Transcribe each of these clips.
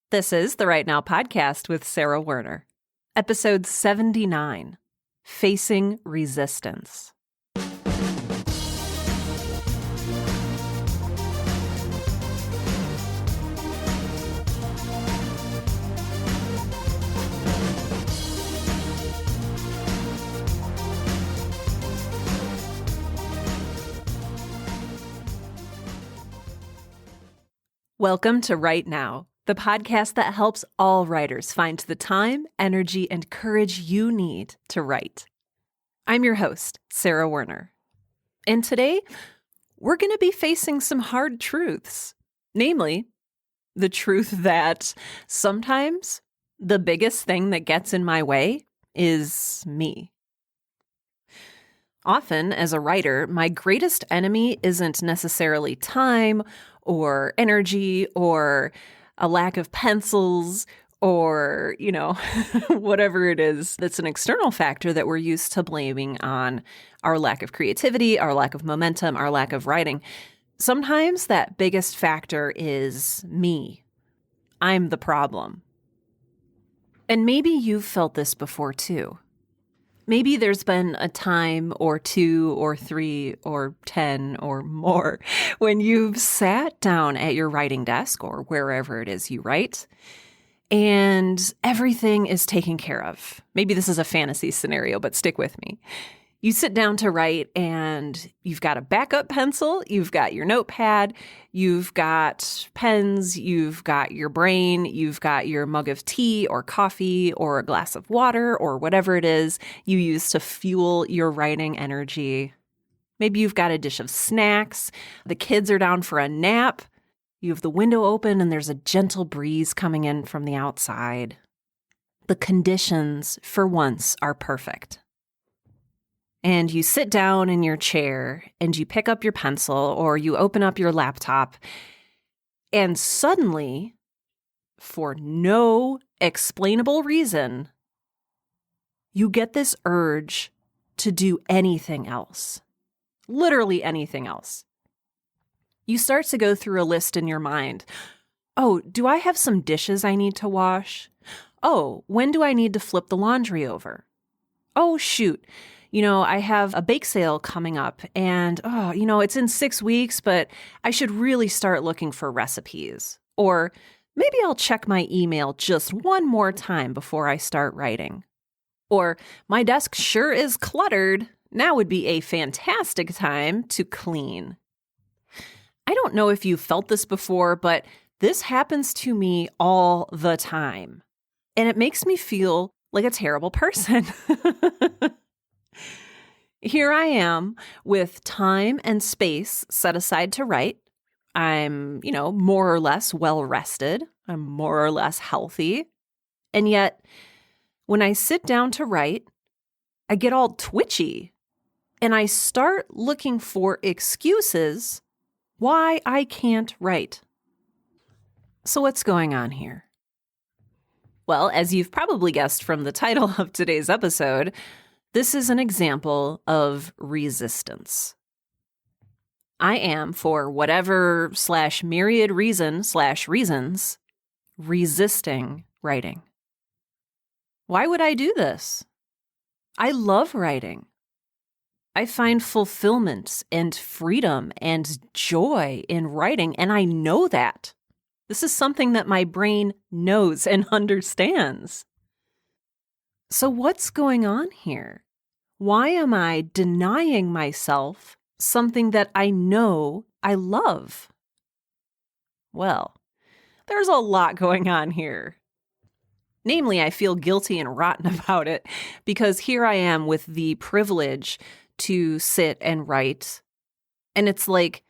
This is the Right Now podcast with Sarah Werner. Episode 79, Facing Resistance. Welcome to Right Now, the podcast that helps all writers find the time, energy, and courage you need to write. I'm your host, Sarah Werner. And today, we're going to be facing some hard truths. Namely, the truth that sometimes the biggest thing that gets in my way is me. Often, as a writer, my greatest enemy isn't necessarily time or energy or a lack of pencils or, whatever it is that's an external factor that we're used to blaming on our lack of creativity, our lack of momentum, our lack of writing. Sometimes that biggest factor is me. I'm the problem. And maybe you've felt this before too. Maybe there's been a time or two or three or 10 or more when you've sat down at your writing desk or wherever it is you write and everything is taken care of. Maybe this is a fantasy scenario, but stick with me. You sit down to write and you've got a backup pencil, you've got your notepad, you've got pens, you've got your brain, you've got your mug of tea or coffee or a glass of water or whatever it is you use to fuel your writing energy. Maybe you've got a dish of snacks, the kids are down for a nap, you have the window open and there's a gentle breeze coming in from the outside. The conditions, for once, are perfect. And you sit down in your chair and you pick up your pencil or you open up your laptop and suddenly, for no explainable reason, you get this urge to do anything else. Literally anything else. You start to go through a list in your mind. Oh, do I have some dishes I need to wash? Oh, when do I need to flip the laundry over? Oh, shoot. I have a bake sale coming up and, it's in 6 weeks, but I should really start looking for recipes. Or maybe I'll check my email just one more time before I start writing. Or my desk sure is cluttered. Now would be a fantastic time to clean. I don't know if you've felt this before, but this happens to me all the time. And it makes me feel like a terrible person. Here I am with time and space set aside to write. I'm, more or less well rested. I'm more or less healthy. And yet, when I sit down to write, I get all twitchy and I start looking for excuses why I can't write. So what's going on here? Well, as you've probably guessed from the title of today's episode, this is an example of resistance. I am, for whatever /myriad reasons, resisting writing. Why would I do this? I love writing. I find fulfillment and freedom and joy in writing, and I know that. This is something that my brain knows and understands. So what's going on here? Why am I denying myself something that I know I love? Well, there's a lot going on here. Namely, I feel guilty and rotten about it because here I am with the privilege to sit and write. And it's like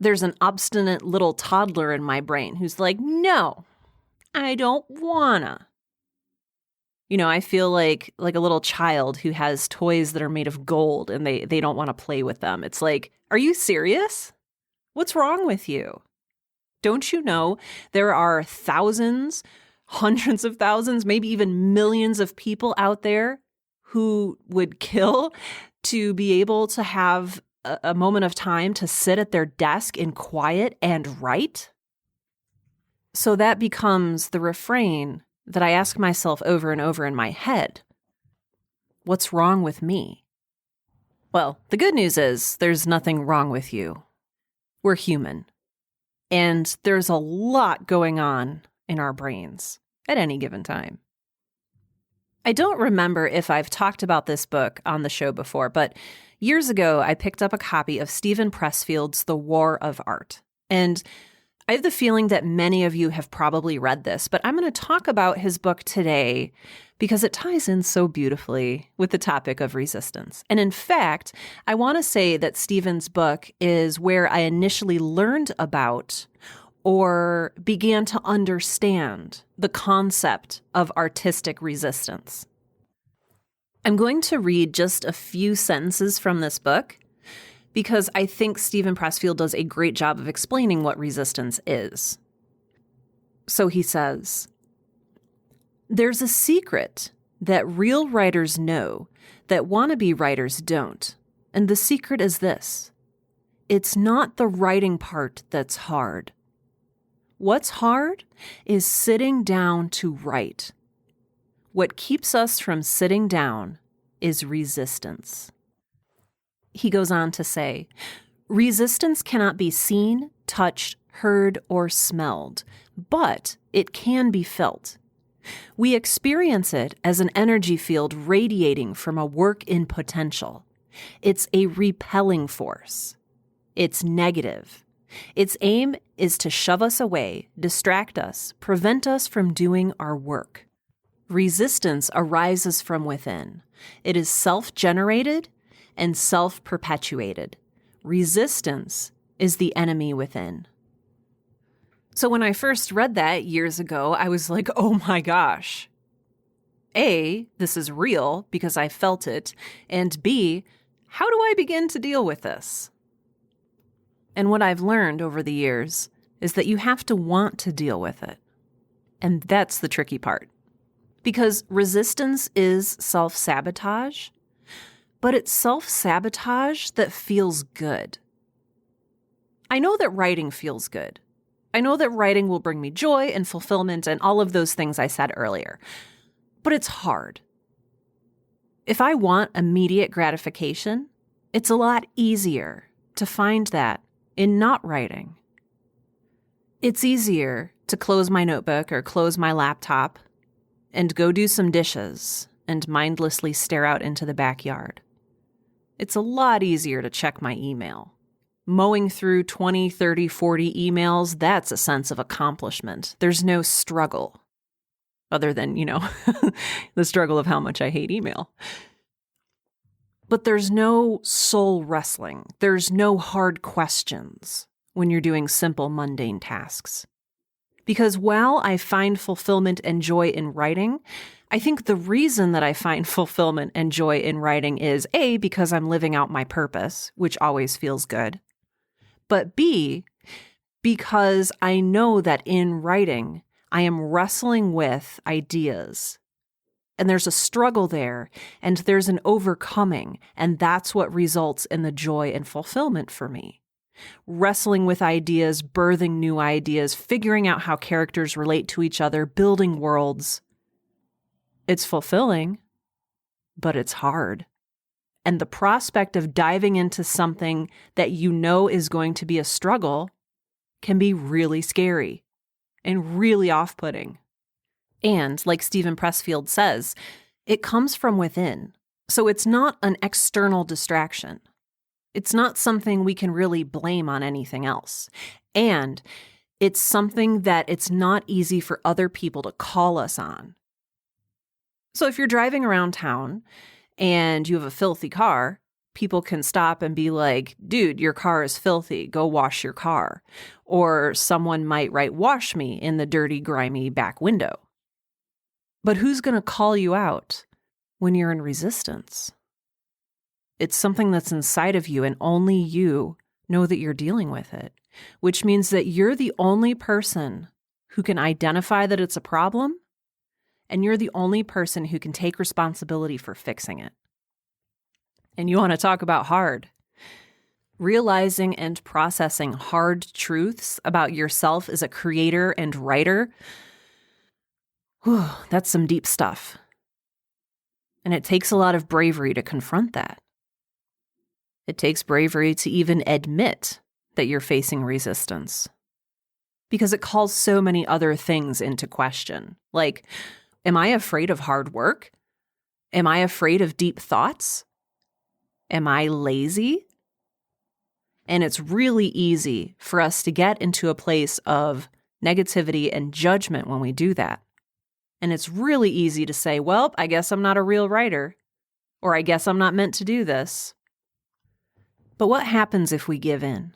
there's an obstinate little toddler in my brain who's like, no, I don't wanna. I feel like a little child who has toys that are made of gold and they don't want to play with them. It's like, are you serious? What's wrong with you? Don't you know there are thousands, hundreds of thousands, maybe even millions of people out there who would kill to be able to have a moment of time to sit at their desk in quiet and write? So that becomes the refrain that I ask myself over and over in my head. What's wrong with me? Well, the good news is there's nothing wrong with you. We're human. And there's a lot going on in our brains at any given time. I don't remember if I've talked about this book on the show before, but years ago, I picked up a copy of Stephen Pressfield's The War of Art. And I have the feeling that many of you have probably read this, but I'm going to talk about his book today because it ties in so beautifully with the topic of resistance. And in fact, I want to say that Stephen's book is where I initially learned about or began to understand the concept of artistic resistance. I'm going to read just a few sentences from this book because I think Stephen Pressfield does a great job of explaining what resistance is. So he says, "There's a secret that real writers know that wannabe writers don't, and the secret is this. It's not the writing part that's hard. What's hard is sitting down to write. What keeps us from sitting down is resistance." He goes on to say, "Resistance cannot be seen, touched, heard, or smelled, but it can be felt. We experience it as an energy field radiating from a work in potential. It's a repelling force. It's negative. Its aim is to shove us away, distract us, prevent us from doing our work. Resistance arises from within. It is self-generated and self-perpetuated. Resistance is the enemy within." So when I first read that years ago, I was like, oh my gosh. A, this is real because I felt it. And B, how do I begin to deal with this? And what I've learned over the years is that you have to want to deal with it. And that's the tricky part. Because resistance is self-sabotage, but it's self-sabotage that feels good. I know that writing feels good. I know that writing will bring me joy and fulfillment and all of those things I said earlier. But it's hard. If I want immediate gratification, it's a lot easier to find that in not writing. It's easier to close my notebook or close my laptop and go do some dishes and mindlessly stare out into the backyard. It's a lot easier to check my email. Mowing through 20, 30, 40 emails, that's a sense of accomplishment. There's no struggle other than, the struggle of how much I hate email. But there's no soul wrestling. There's no hard questions when you're doing simple, mundane tasks. Because while I find fulfillment and joy in writing, I think the reason that I find fulfillment and joy in writing is A, because I'm living out my purpose, which always feels good. But B, because I know that in writing, I am wrestling with ideas. And there's a struggle there, and there's an overcoming, and that's what results in the joy and fulfillment for me. Wrestling with ideas, birthing new ideas, figuring out how characters relate to each other, building worlds. It's fulfilling, but it's hard. And the prospect of diving into something that you know is going to be a struggle can be really scary and really off-putting. And like Stephen Pressfield says, it comes from within. So it's not an external distraction. It's not something we can really blame on anything else. And it's something that it's not easy for other people to call us on. So if you're driving around town and you have a filthy car, people can stop and be like, dude, your car is filthy. Go wash your car. Or someone might write, wash me in the dirty, grimy back window. But who's going to call you out when you're in resistance? It's something that's inside of you, and only you know that you're dealing with it, which means that you're the only person who can identify that it's a problem, and you're the only person who can take responsibility for fixing it. And you want to talk about hard. Realizing and processing hard truths about yourself as a creator and writer, whew, that's some deep stuff. And it takes a lot of bravery to confront that. It takes bravery to even admit that you're facing resistance, because it calls so many other things into question. Like, am I afraid of hard work? Am I afraid of deep thoughts? Am I lazy? And it's really easy for us to get into a place of negativity and judgment when we do that. And it's really easy to say, well, I guess I'm not a real writer, or I guess I'm not meant to do this. But what happens if we give in?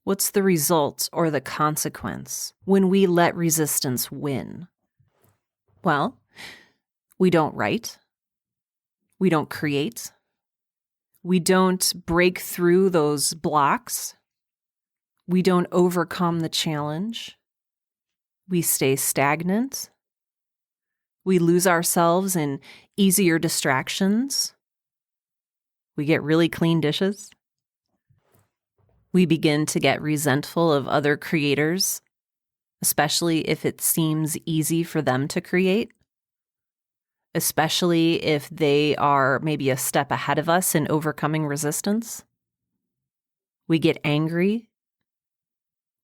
What's the result or the consequence when we let resistance win? Well, we don't write. We don't create. We don't break through those blocks. We don't overcome the challenge. We stay stagnant. We lose ourselves in easier distractions. We get really clean dishes. We begin to get resentful of other creators, especially if it seems easy for them to create, especially if they are maybe a step ahead of us in overcoming resistance. We get angry.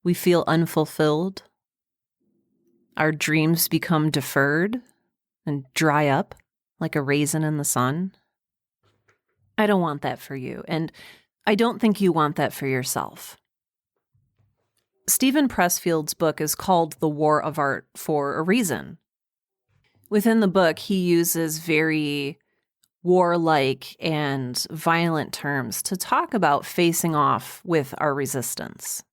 We feel unfulfilled. Our dreams become deferred and dry up like a raisin in the sun. I don't want that for you, and I don't think you want that for yourself. Stephen Pressfield's book is called The War of Art for a reason. Within the book, he uses very warlike and violent terms to talk about facing off with our resistance.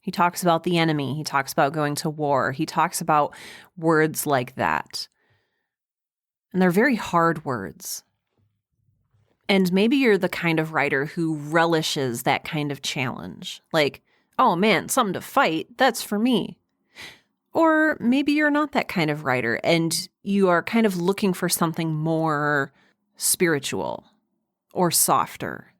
He talks about the enemy. He talks about going to war. He talks about words like that. And they're very hard words. And maybe you're the kind of writer who relishes that kind of challenge. Like, oh man, something to fight, that's for me. Or maybe you're not that kind of writer and you are kind of looking for something more spiritual or softer.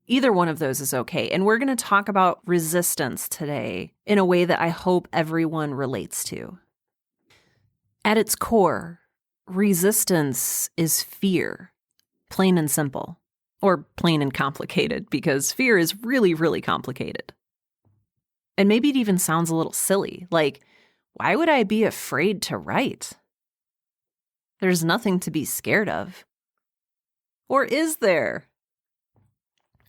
Either one of those is okay. And we're going to talk about resistance today in a way that I hope everyone relates to. At its core, resistance is fear. Plain and simple, or plain and complicated, because fear is really, really complicated. And maybe it even sounds a little silly, like, why would I be afraid to write? There's nothing to be scared of. Or is there?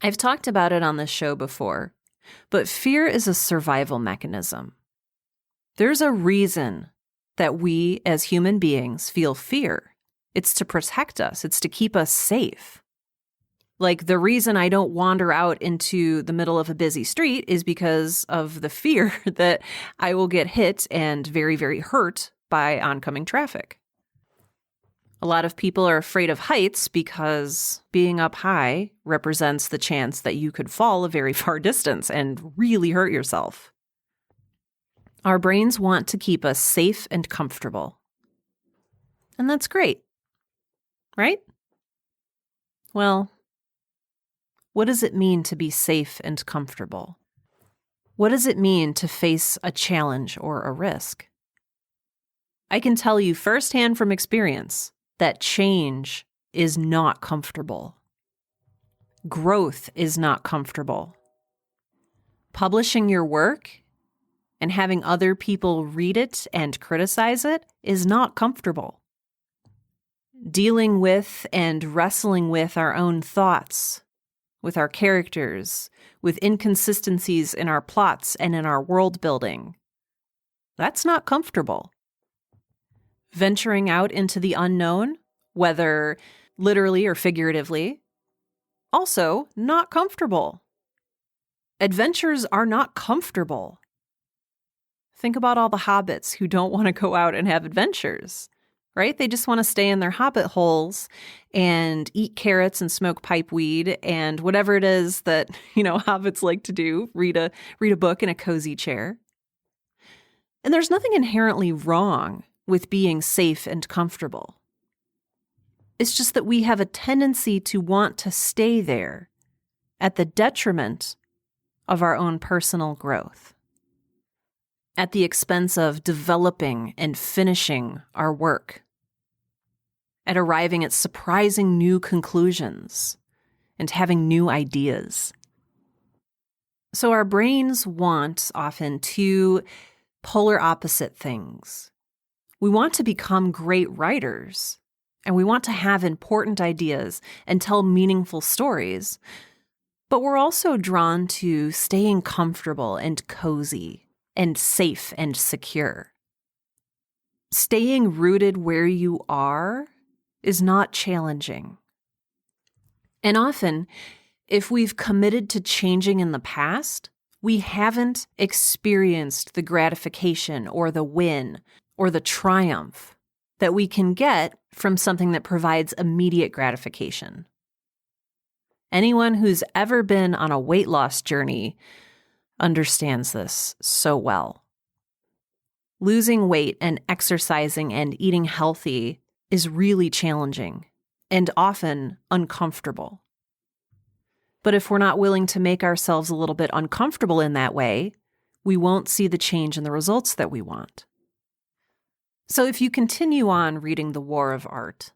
I've talked about it on this show before, but fear is a survival mechanism. There's a reason that we as human beings feel fear. It's to protect us. It's to keep us safe. Like the reason I don't wander out into the middle of a busy street is because of the fear that I will get hit and very, very hurt by oncoming traffic. A lot of people are afraid of heights because being up high represents the chance that you could fall a very far distance and really hurt yourself. Our brains want to keep us safe and comfortable. And that's great. Right? Well, what does it mean to be safe and comfortable? What does it mean to face a challenge or a risk? I can tell you firsthand from experience that change is not comfortable. Growth is not comfortable. Publishing your work and having other people read it and criticize it is not comfortable. Dealing with and wrestling with our own thoughts, with our characters, with inconsistencies in our plots and in our world building, that's not comfortable. Venturing out into the unknown, whether literally or figuratively, also not comfortable. Adventures are not comfortable. Think about all the hobbits who don't want to go out and have adventures. Right? They just want to stay in their hobbit holes and eat carrots and smoke pipe weed and whatever it is that, hobbits like to do, read a book in a cozy chair. And there's nothing inherently wrong with being safe and comfortable. It's just that we have a tendency to want to stay there at the detriment of our own personal growth, at the expense of developing and finishing our work, at arriving at surprising new conclusions and having new ideas. So our brains want often two polar opposite things. We want to become great writers, and we want to have important ideas and tell meaningful stories, but we're also drawn to staying comfortable and cozy and safe and secure. Staying rooted where you are is not challenging. And often, if we've committed to changing in the past, we haven't experienced the gratification or the win or the triumph that we can get from something that provides immediate gratification. Anyone who's ever been on a weight loss journey understands this so well. Losing weight and exercising and eating healthy is really challenging and often uncomfortable. But if we're not willing to make ourselves a little bit uncomfortable in that way, we won't see the change in the results that we want. So if you continue on reading The War of Art,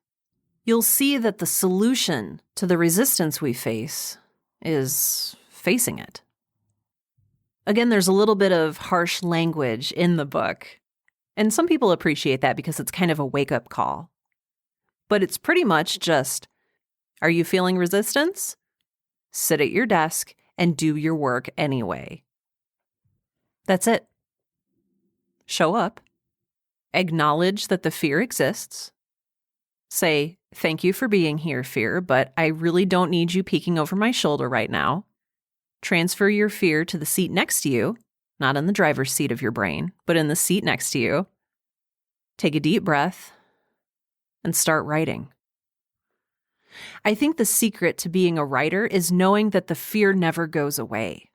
you'll see that the solution to the resistance we face is facing it. Again, there's a little bit of harsh language in the book, and some people appreciate that because it's kind of a wake-up call. But it's pretty much just, are you feeling resistance? Sit at your desk and do your work anyway. That's it. Show up. Acknowledge that the fear exists. Say, thank you for being here, fear, but I really don't need you peeking over my shoulder right now. Transfer your fear to the seat next to you, not in the driver's seat of your brain, but in the seat next to you. Take a deep breath and start writing. I think the secret to being a writer is knowing that the fear never goes away.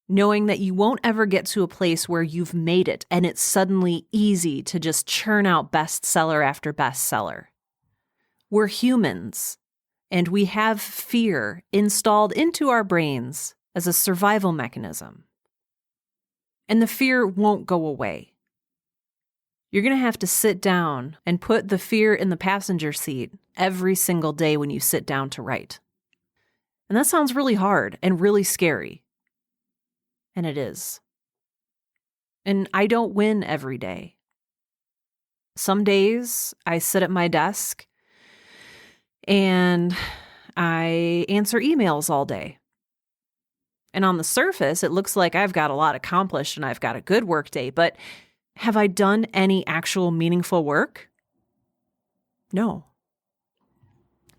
Knowing that you won't ever get to a place where you've made it and it's suddenly easy to just churn out bestseller after bestseller. We're humans, and we have fear installed into our brains as a survival mechanism. And the fear won't go away. You're going to have to sit down and put the fear in the passenger seat every single day when you sit down to write. And that sounds really hard and really scary. And it is. And I don't win every day. Some days I sit at my desk and I answer emails all day. And on the surface, it looks like I've got a lot accomplished and I've got a good work day, but have I done any actual meaningful work? No.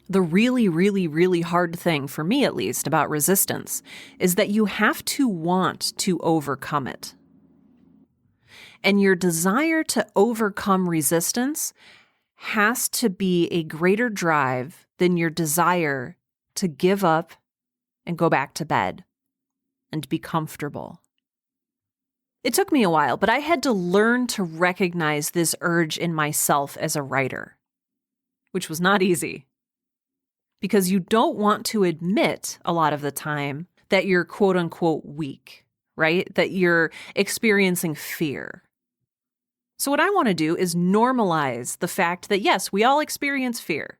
The really, really, really hard thing, for me at least, about resistance is that you have to want to overcome it. And your desire to overcome resistance has to be a greater drive than your desire to give up and go back to bed and be comfortable. It took me a while, but I had to learn to recognize this urge in myself as a writer, which was not easy. Because you don't want to admit a lot of the time that you're quote unquote weak, right? That you're experiencing fear. So what I want to do is normalize the fact that yes, we all experience fear.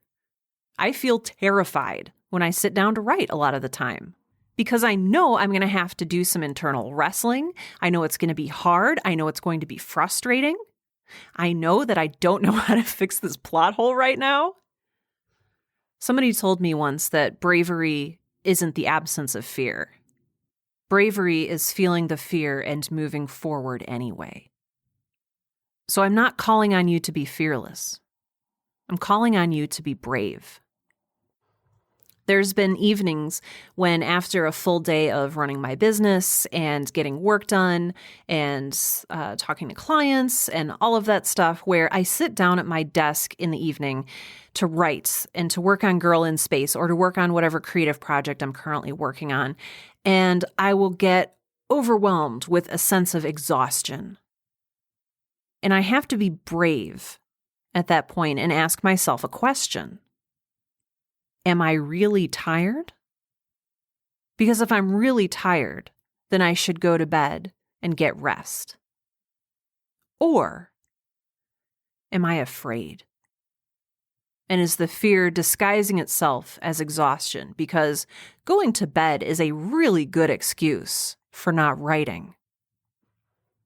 I feel terrified when I sit down to write a lot of the time because I know I'm going to have to do some internal wrestling. I know it's going to be hard. I know it's going to be frustrating. I know that I don't know how to fix this plot hole right now. Somebody told me once that bravery isn't the absence of fear. Bravery is feeling the fear and moving forward anyway. So I'm not calling on you to be fearless. I'm calling on you to be brave. There's been evenings when after a full day of running my business and getting work done and talking to clients and all of that stuff where I sit down at my desk in the evening to write and to work on Girl in Space or to work on whatever creative project I'm currently working on. And I will get overwhelmed with a sense of exhaustion. And I have to be brave at that point and ask myself a question. Am I really tired? Because if I'm really tired, then I should go to bed and get rest. Or am I afraid? And is the fear disguising itself as exhaustion? Because going to bed is a really good excuse for not writing.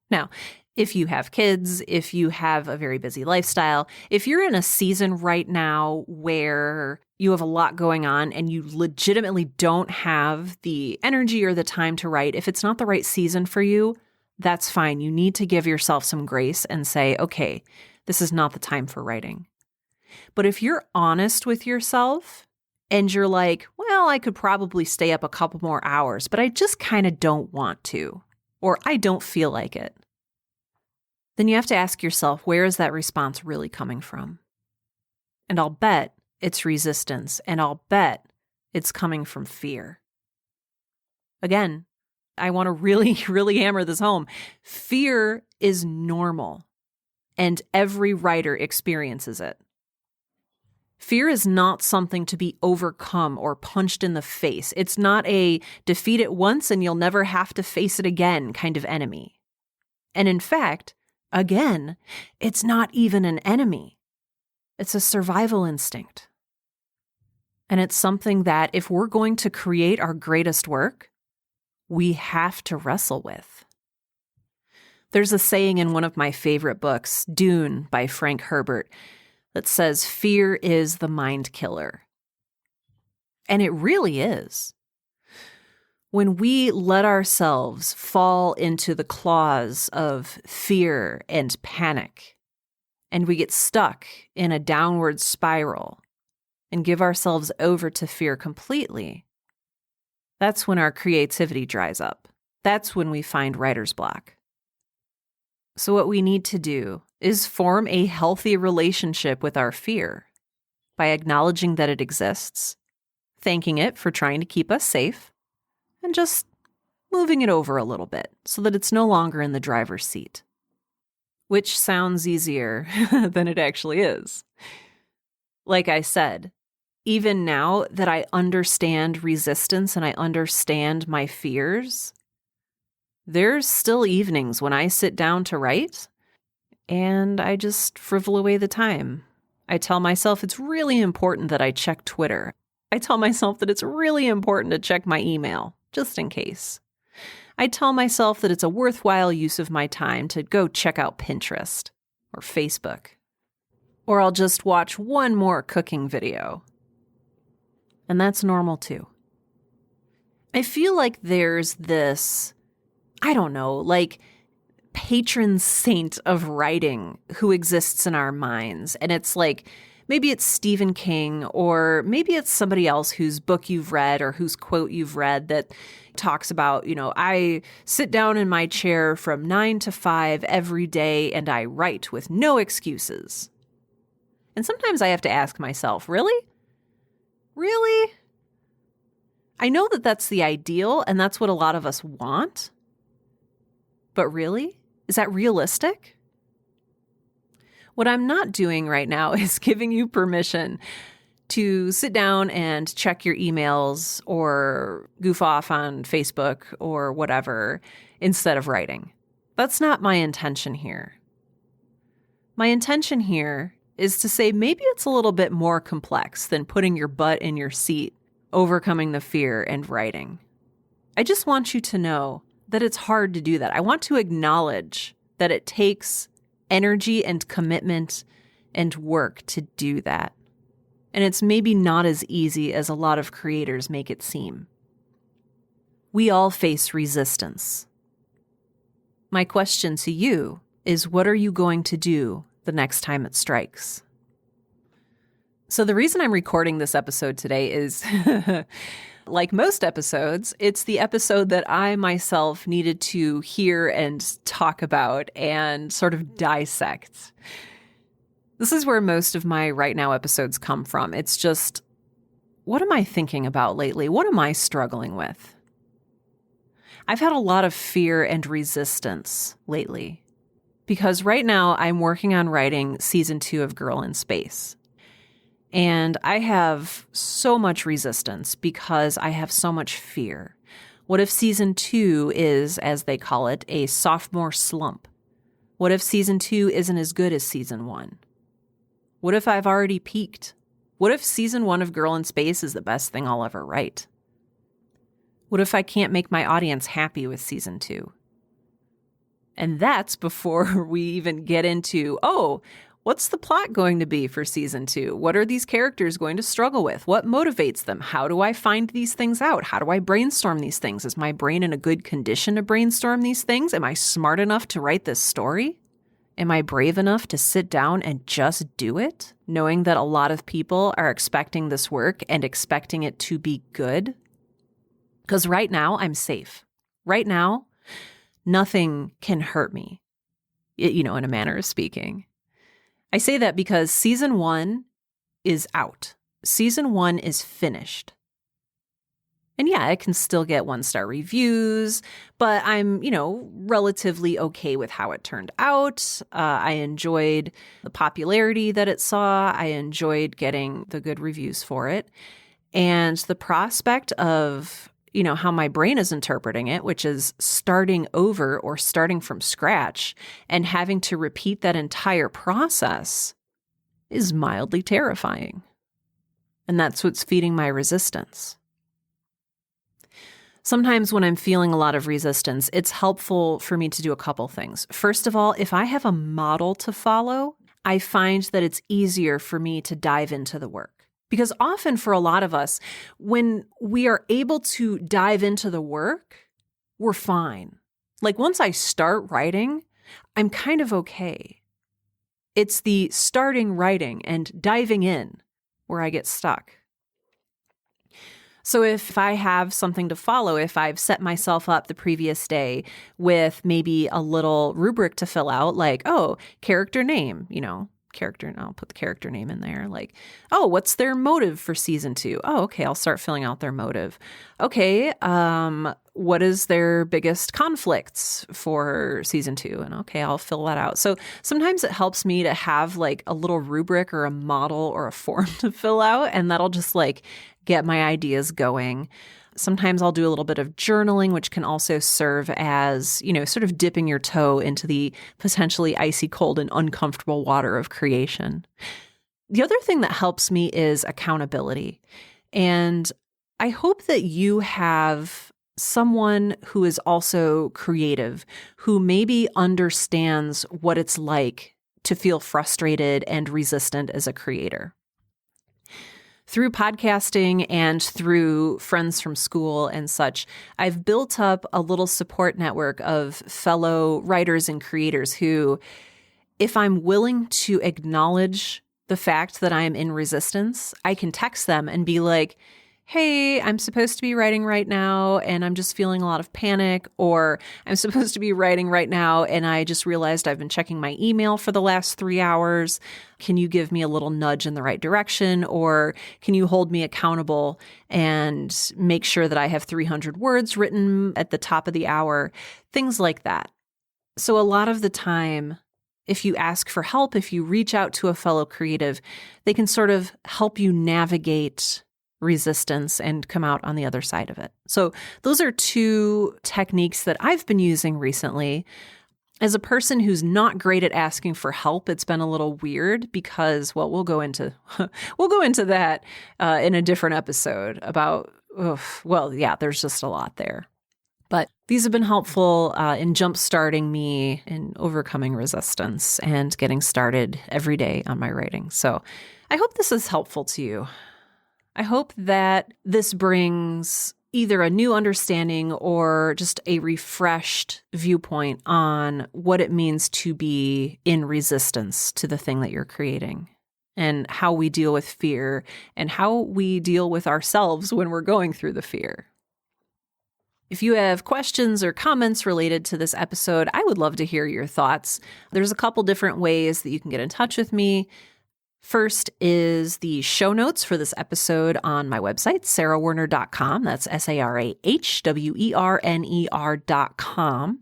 Now, if you have kids, if you have a very busy lifestyle, if you're in a season right now where you have a lot going on and you legitimately don't have the energy or the time to write, if it's not the right season for you, that's fine. You need to give yourself some grace and say, okay, this is not the time for writing. But if you're honest with yourself and you're like, well, I could probably stay up a couple more hours, but I just kind of don't want to, or I don't feel like it, then you have to ask yourself, where is that response really coming from? And I'll bet it's resistance, and I'll bet it's coming from fear. Again, I want to really, really hammer this home. Fear is normal, and every writer experiences it. Fear is not something to be overcome or punched in the face. It's not a defeat it once and you'll never have to face it again kind of enemy. And in fact, again, it's not even an enemy. It's a survival instinct. And it's something that if we're going to create our greatest work, we have to wrestle with. There's a saying in one of my favorite books, Dune by Frank Herbert, that says fear is the mind killer. And it really is. When we let ourselves fall into the claws of fear and panic, and we get stuck in a downward spiral and give ourselves over to fear completely, that's when our creativity dries up. That's when we find writer's block. So what we need to do is form a healthy relationship with our fear by acknowledging that it exists, thanking it for trying to keep us safe, and just moving it over a little bit so that it's no longer in the driver's seat. Which sounds easier than it actually is. Like I said, even now that I understand resistance and I understand my fears, there's still evenings when I sit down to write and I just frivol away the time. I tell myself it's really important that I check Twitter. I tell myself that it's really important to check my email, just in case. I tell myself that it's a worthwhile use of my time to go check out Pinterest or Facebook. Or I'll just watch one more cooking video. And that's normal too. I feel like there's this, I don't know, like patron saint of writing who exists in our minds. And it's like, maybe it's Stephen King, or maybe it's somebody else whose book you've read or whose quote you've read that talks about, I sit down in my chair from 9 to 5 every day and I write with no excuses. And sometimes I have to ask myself, really? Really? I know that that's the ideal and that's what a lot of us want. But really? Is that realistic? What I'm not doing right now is giving you permission to sit down and check your emails or goof off on Facebook or whatever instead of writing. That's not my intention here. My intention here is to say maybe it's a little bit more complex than putting your butt in your seat, overcoming the fear, and writing. I just want you to know that it's hard to do that. I want to acknowledge that it takes energy and commitment and work to do that. And it's maybe not as easy as a lot of creators make it seem. We all face resistance. My question to you is, what are you going to do the next time it strikes? So the reason I'm recording this episode today is, like most episodes, it's the episode that I myself needed to hear and talk about and sort of dissect. This is where most of my Right Now episodes come from. It's just, what am I thinking about lately? What am I struggling with? I've had a lot of fear and resistance lately because right now I'm working on writing season 2 of Girl in Space. And I have so much resistance because I have so much fear. What if season 2 is, as they call it, a sophomore slump? What if season 2 isn't as good as season 1? What if I've already peaked? What if season 1 of Girl in Space is the best thing I'll ever write? What if I can't make my audience happy with season 2? And that's before we even get into, what's the plot going to be for season 2? What are these characters going to struggle with? What motivates them? How do I find these things out? How do I brainstorm these things? Is my brain in a good condition to brainstorm these things? Am I smart enough to write this story? Am I brave enough to sit down and just do it, knowing that a lot of people are expecting this work and expecting it to be good? Because right now, I'm safe. Right now, nothing can hurt me, in a manner of speaking. I say that because season 1 is out. Season 1 is finished. And yeah, I can still get 1-star reviews, but I'm, relatively okay with how it turned out. I enjoyed the popularity that it saw. I enjoyed getting the good reviews for it. And the prospect of, how my brain is interpreting it, which is starting over or starting from scratch and having to repeat that entire process is mildly terrifying. And that's what's feeding my resistance. Sometimes when I'm feeling a lot of resistance, it's helpful for me to do a couple things. First of all, if I have a model to follow, I find that it's easier for me to dive into the work. Because often for a lot of us, when we are able to dive into the work, we're fine. Like once I start writing, I'm kind of okay. It's the starting writing and diving in where I get stuck. So if I have something to follow, if I've set myself up the previous day with maybe a little rubric to fill out, like, character name, character, and I'll put the character name in there. Like, what's their motive for season 2? Okay, I'll start filling out their motive. Okay, what is their biggest conflicts for season 2? And okay, I'll fill that out. So sometimes it helps me to have like a little rubric or a model or a form to fill out, and that'll just like get my ideas going. Sometimes I'll do a little bit of journaling, which can also serve as, sort of dipping your toe into the potentially icy cold and uncomfortable water of creation. The other thing that helps me is accountability. And I hope that you have someone who is also creative, who maybe understands what it's like to feel frustrated and resistant as a creator. Through podcasting and through friends from school and such, I've built up a little support network of fellow writers and creators who, if I'm willing to acknowledge the fact that I am in resistance, I can text them and be like, hey, I'm supposed to be writing right now and I'm just feeling a lot of panic, or I'm supposed to be writing right now and I just realized I've been checking my email for the last 3 hours. Can you give me a little nudge in the right direction, or can you hold me accountable and make sure that I have 300 words written at the top of the hour? Things like that. So a lot of the time, if you ask for help, if you reach out to a fellow creative, they can sort of help you navigate resistance and come out on the other side of it. So those are 2 techniques that I've been using recently. As a person who's not great at asking for help, it's been a little weird because, we'll go into that in a different episode about, there's just a lot there. But these have been helpful in jump-starting me in overcoming resistance and getting started every day on my writing. So I hope this is helpful to you. I hope that this brings either a new understanding or just a refreshed viewpoint on what it means to be in resistance to the thing that you're creating, and how we deal with fear and how we deal with ourselves when we're going through the fear. If you have questions or comments related to this episode, I would love to hear your thoughts. There's a couple different ways that you can get in touch with me. First is the show notes for this episode on my website, sarahwerner.com. That's SARAHWERNER.com.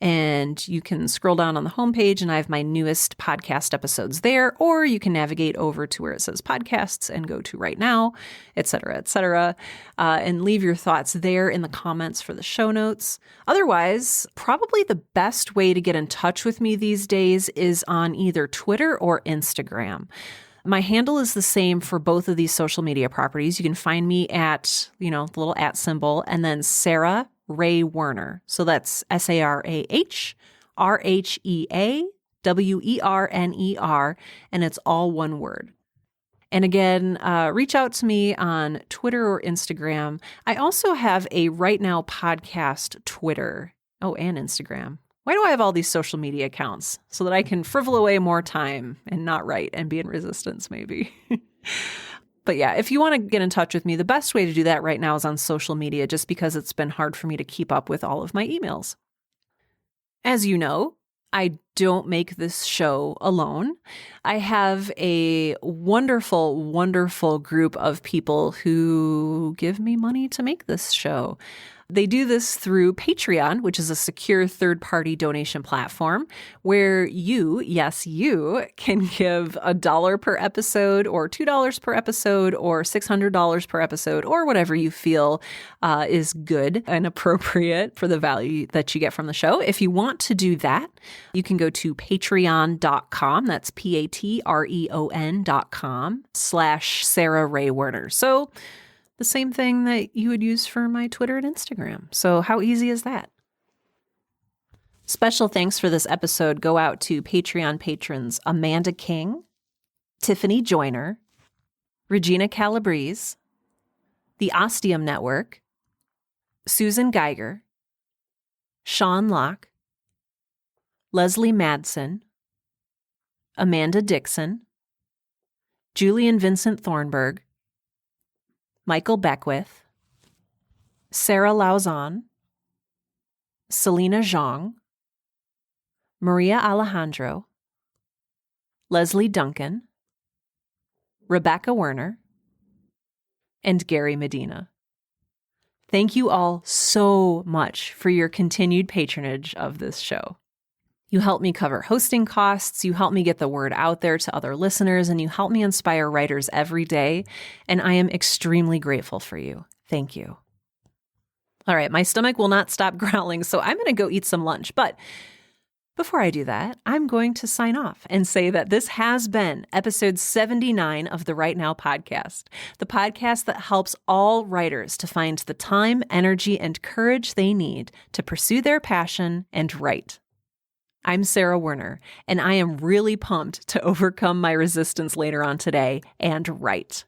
And you can scroll down on the homepage and I have my newest podcast episodes there, or you can navigate over to where it says podcasts and go to right now, et cetera, and leave your thoughts there in the comments for the show notes. Otherwise, probably the best way to get in touch with me these days is on either Twitter or Instagram. My handle is the same for both of these social media properties. You can find me at, the little @ symbol, and then Sarah Ray Werner. So that's SarahRheaWerner, and it's all one word. And again, reach out to me on Twitter or Instagram. I also have a Right Now podcast Twitter. Oh, and Instagram. Why do I have all these social media accounts? So that I can frivol away more time and not write and be in resistance, maybe. But yeah, if you want to get in touch with me, the best way to do that right now is on social media, just because it's been hard for me to keep up with all of my emails. As you know, I don't make this show alone. I have a wonderful, wonderful group of people who give me money to make this show. They do this through Patreon, which is a secure third-party donation platform where you, yes, you, can give $1 per episode or $2 per episode or $600 per episode or whatever you feel is good and appropriate for the value that you get from the show. If you want to do that, you can go to patreon.com. That's patreon.com/Sarah Ray Werner. So the same thing that you would use for my Twitter and Instagram. So how easy is that? Special thanks for this episode go out to Patreon patrons Amanda King, Tiffany Joyner, Regina Calabrese, the Ostium Network, Susan Geiger, Sean Locke, Leslie Madsen, Amanda Dixon, Julian Vincent Thornburg, Michael Beckwith, Sarah Lauzon, Selena Zhang, Maria Alejandro, Leslie Duncan, Rebecca Werner, and Gary Medina. Thank you all so much for your continued patronage of this show. You help me cover hosting costs, you help me get the word out there to other listeners, and you help me inspire writers every day, and I am extremely grateful for you. Thank you. All right, my stomach will not stop growling, so I'm going to go eat some lunch. But before I do that, I'm going to sign off and say that this has been episode 79 of the Right Now podcast, the podcast that helps all writers to find the time, energy, and courage they need to pursue their passion and write. I'm Sarah Werner, and I am really pumped to overcome my resistance later on today and write.